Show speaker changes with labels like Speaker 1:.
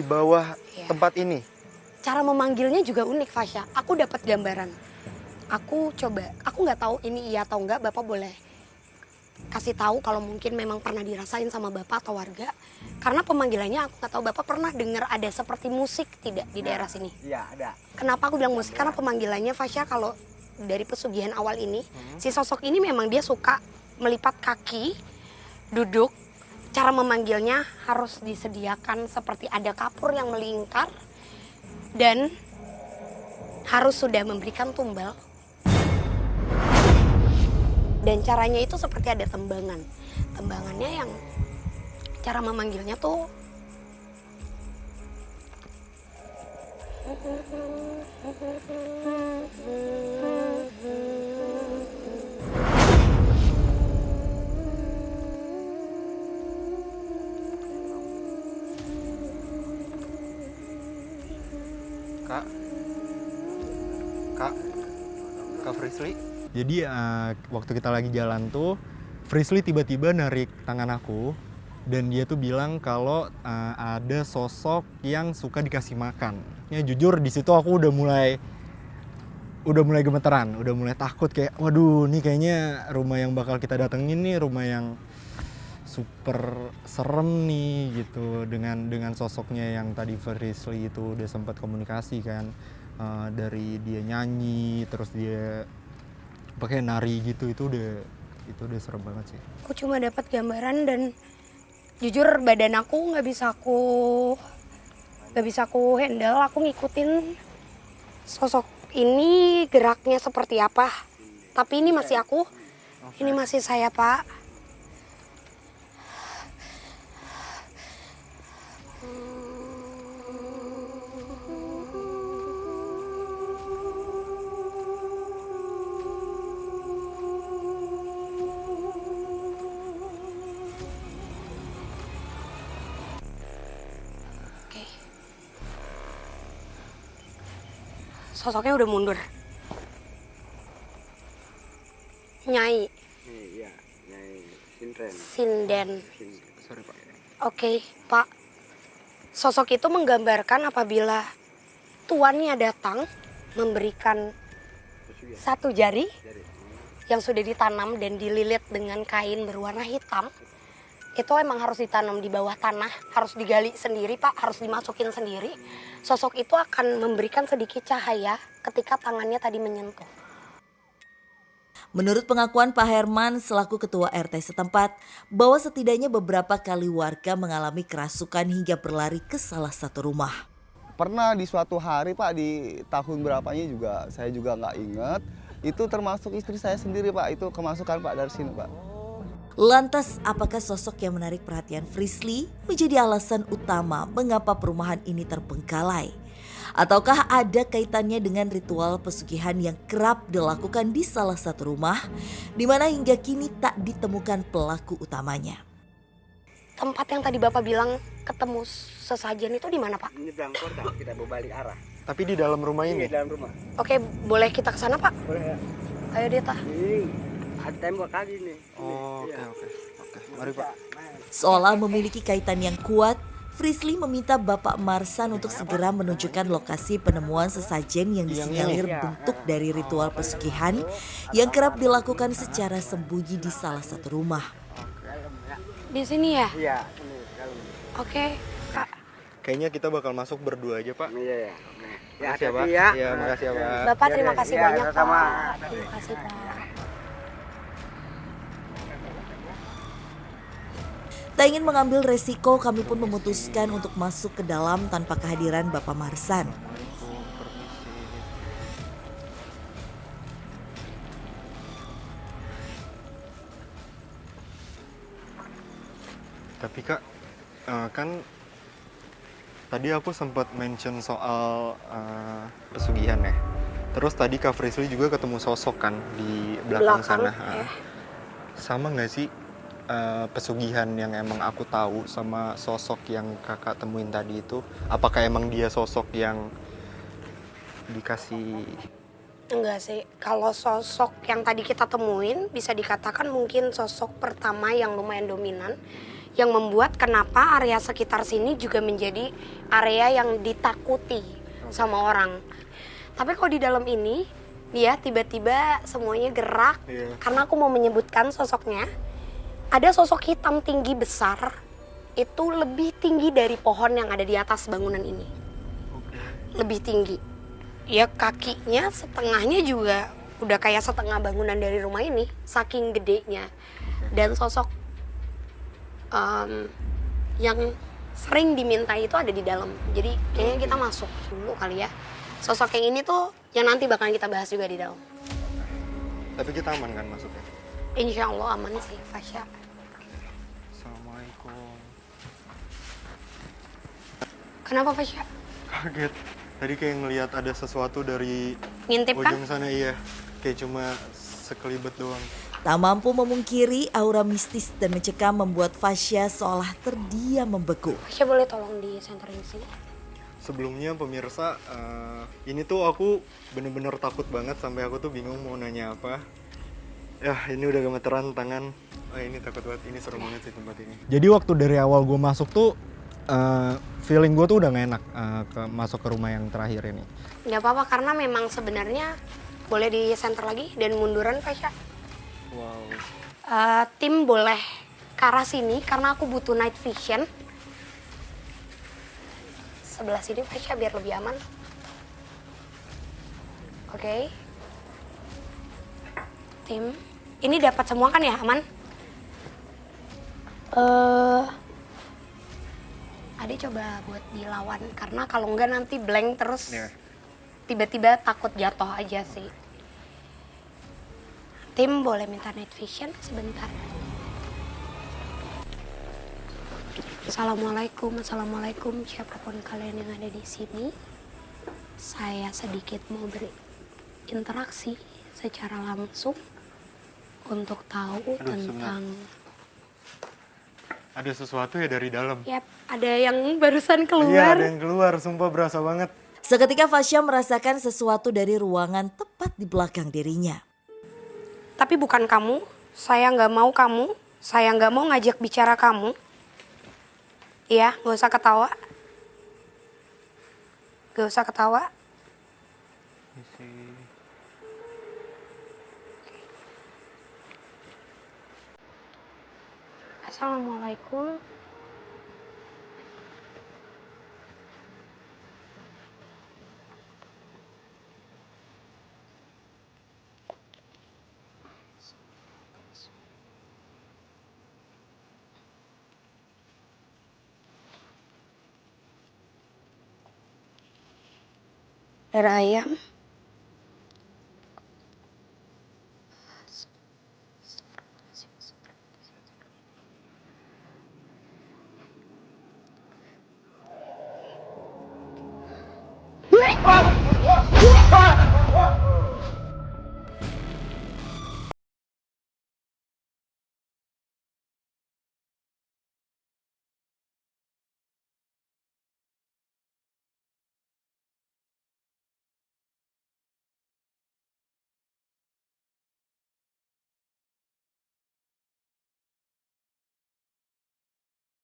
Speaker 1: bawah
Speaker 2: Iya.
Speaker 1: tempat ini.
Speaker 2: Cara memanggilnya juga unik, Fasya. Aku dapat gambaran. Aku nggak tahu ini iya atau enggak, Bapak boleh kasih tahu kalau mungkin memang pernah dirasain sama Bapak atau warga. Karena pemanggilannya aku nggak tahu Bapak pernah dengar ada seperti musik tidak di daerah sini?
Speaker 3: Iya, ada.
Speaker 2: Kenapa aku bilang musik? Karena pemanggilannya Fasya kalau dari pesugihan awal ini, si sosok ini memang dia suka melipat kaki, duduk. Cara memanggilnya harus disediakan seperti ada kapur yang melingkar dan harus sudah memberikan tumbal. Dan caranya itu seperti ada tembangan. Tembangannya yang cara memanggilnya tuh
Speaker 1: Kak. Kak Frisly.
Speaker 4: Jadi waktu kita lagi jalan tuh, Frisly tiba-tiba narik tangan aku dan dia tuh bilang kalau ada sosok yang suka dikasih makan. Ya jujur di situ aku udah mulai gemeteran, udah mulai takut kayak waduh nih kayaknya rumah yang bakal kita datengin nih rumah yang super serem nih gitu dengan sosoknya yang tadi Frisly itu udah sempat komunikasi kan. Dari dia nyanyi terus dia pakai nari gitu itu udah serem banget sih.
Speaker 2: aku cuma dapat gambaran dan jujur badan aku nggak bisa aku handle. Aku ngikutin sosok ini geraknya seperti apa. Tapi ini masih aku, ini masih saya, Pak. Oke. Sosoknya udah mundur. Nyai
Speaker 3: Iya, Nyai Sindren.
Speaker 2: Sinden.
Speaker 1: Sorry, Pak.
Speaker 2: Oke, Pak. Sosok itu menggambarkan apabila tuannya datang memberikan satu jari yang sudah ditanam dan dililit dengan kain berwarna hitam. Itu emang harus ditanam di bawah tanah, harus digali sendiri, Pak, harus dimasukin sendiri. Sosok itu akan memberikan sedikit cahaya ketika tangannya tadi menyentuh.
Speaker 5: Menurut pengakuan Pak Herman selaku ketua RT setempat, bahwa setidaknya beberapa kali warga mengalami kerasukan hingga berlari ke salah satu rumah.
Speaker 6: Pernah di suatu hari Pak, di tahun berapanya juga saya juga nggak ingat, itu termasuk istri saya sendiri Pak, itu kemasukan Pak dari sini Pak.
Speaker 5: Lantas apakah sosok yang menarik perhatian Frisly menjadi alasan utama mengapa perumahan ini terbengkalai? Ataukah ada kaitannya dengan ritual pesugihan yang kerap dilakukan di salah satu rumah, di mana hingga kini tak ditemukan pelaku utamanya?
Speaker 2: Tempat yang tadi Bapak bilang ketemu sesajen itu di mana, Pak?
Speaker 3: Ini bilang kota, kita berbalik arah.
Speaker 1: Tapi di dalam rumah ini.
Speaker 3: Ini dalam rumah.
Speaker 2: Oke, boleh kita ke sana, Pak?
Speaker 3: Boleh ya?
Speaker 2: Ayo, Dita.
Speaker 3: Ini ada tembok lagi nih.
Speaker 1: Oh,
Speaker 3: Iya.
Speaker 1: oke. Mari, Pak.
Speaker 5: Seolah memiliki kaitan yang kuat, Frisly meminta Bapak Marsan untuk segera menunjukkan lokasi penemuan sesajen yang disinyalir bentuk dari ritual pesugihan yang kerap dilakukan secara sembunyi di salah satu rumah.
Speaker 2: Di sini ya?
Speaker 3: Iya, ini dalam.
Speaker 2: Oke, Pak.
Speaker 1: Kayaknya kita bakal masuk berdua aja, Pak.
Speaker 3: Iya, ya. Ya,
Speaker 1: Makasih ya, Pak.
Speaker 3: hati-hati ya.
Speaker 1: Iya, makasih ya, Pak.
Speaker 2: Bapak terima kasih
Speaker 3: Iya,
Speaker 2: banyak,
Speaker 3: sama-sama.
Speaker 2: Pak. Terima kasih, Pak.
Speaker 5: Tak ingin mengambil resiko, kami pun memutuskan untuk masuk ke dalam tanpa kehadiran Bapak Marsan.
Speaker 1: Tapi Kak, kan tadi aku sempat mention soal pesugihan ya. Terus tadi Kak Frisly juga ketemu sosok kan di belakang sana.
Speaker 2: ya.
Speaker 1: Sama nggak sih pesugihan yang emang aku tahu sama sosok yang kakak temuin tadi itu? Apakah emang dia sosok yang dikasih?
Speaker 2: Enggak sih, kalau sosok yang tadi kita temuin bisa dikatakan mungkin sosok pertama yang lumayan dominan yang membuat kenapa area sekitar sini juga menjadi area yang ditakuti sama orang. Tapi kalau di dalam ini, ya tiba-tiba semuanya gerak.
Speaker 1: Iya.
Speaker 2: Karena aku mau menyebutkan sosoknya. Ada sosok hitam tinggi besar, itu lebih tinggi dari pohon yang ada di atas bangunan ini. Lebih tinggi. Ya kakinya setengahnya juga udah kayak setengah bangunan dari rumah ini, saking gedenya. Dan sosok yang sering dimintai itu ada di dalam. Jadi kayaknya kita masuk dulu kali ya. Sosok yang ini tuh yang nanti bakalan kita bahas juga di dalam.
Speaker 1: Tapi kita aman kan masuknya?
Speaker 2: Insya Allah aman sih, Fasya.
Speaker 1: Assalamualaikum.
Speaker 2: Kenapa Fasya?
Speaker 1: Kaget. Tadi kayak ngelihat ada sesuatu dari
Speaker 2: Ngintip kan?
Speaker 1: ujung sana, iya. Kayak cuma sekelibet doang.
Speaker 5: Tak mampu memungkiri, aura mistis dan mencekam membuat Fasya seolah terdiam membeku.
Speaker 2: Fasya boleh tolong di senterin sini?
Speaker 1: Sebelumnya pemirsa, ini tuh aku bener-bener takut banget sampai aku tuh bingung mau nanya apa. Ya, ini udah gemeteran tangan. Oh, ini takut banget. Ini serem banget sih tempat ini.
Speaker 4: Jadi waktu dari awal gue masuk tuh feeling gue tuh udah gak enak masuk ke rumah yang terakhir ini.
Speaker 2: Nggak apa-apa karena memang sebenarnya boleh di center lagi dan munduran Fasya.
Speaker 1: Wow.
Speaker 2: Tim boleh ke arah sini karena aku butuh night vision. Sebelah sini Fasya biar lebih aman. Oke. Tim, ini dapat semua kan ya, aman? Ade coba buat dilawan karena kalau enggak nanti blank terus.
Speaker 1: Iya.
Speaker 2: Tiba-tiba takut jatuh aja sih. Tim boleh minta night vision sebentar. Assalamualaikum siapapun kalian yang ada di sini. Saya sedikit mau berinteraksi secara langsung untuk tahu tentang.
Speaker 1: Ada sesuatu ya dari dalam.
Speaker 2: Yap, ada yang barusan
Speaker 1: Iya,
Speaker 2: keluar.
Speaker 1: ada yang keluar. Sumpah berasa banget.
Speaker 5: Seketika Fasya merasakan sesuatu dari ruangan tepat di belakang dirinya.
Speaker 2: Tapi bukan kamu. Saya nggak mau kamu. Saya nggak mau ngajak bicara kamu. Iya, nggak usah ketawa. Nggak usah ketawa. Assalamualaikum. Darah ayam.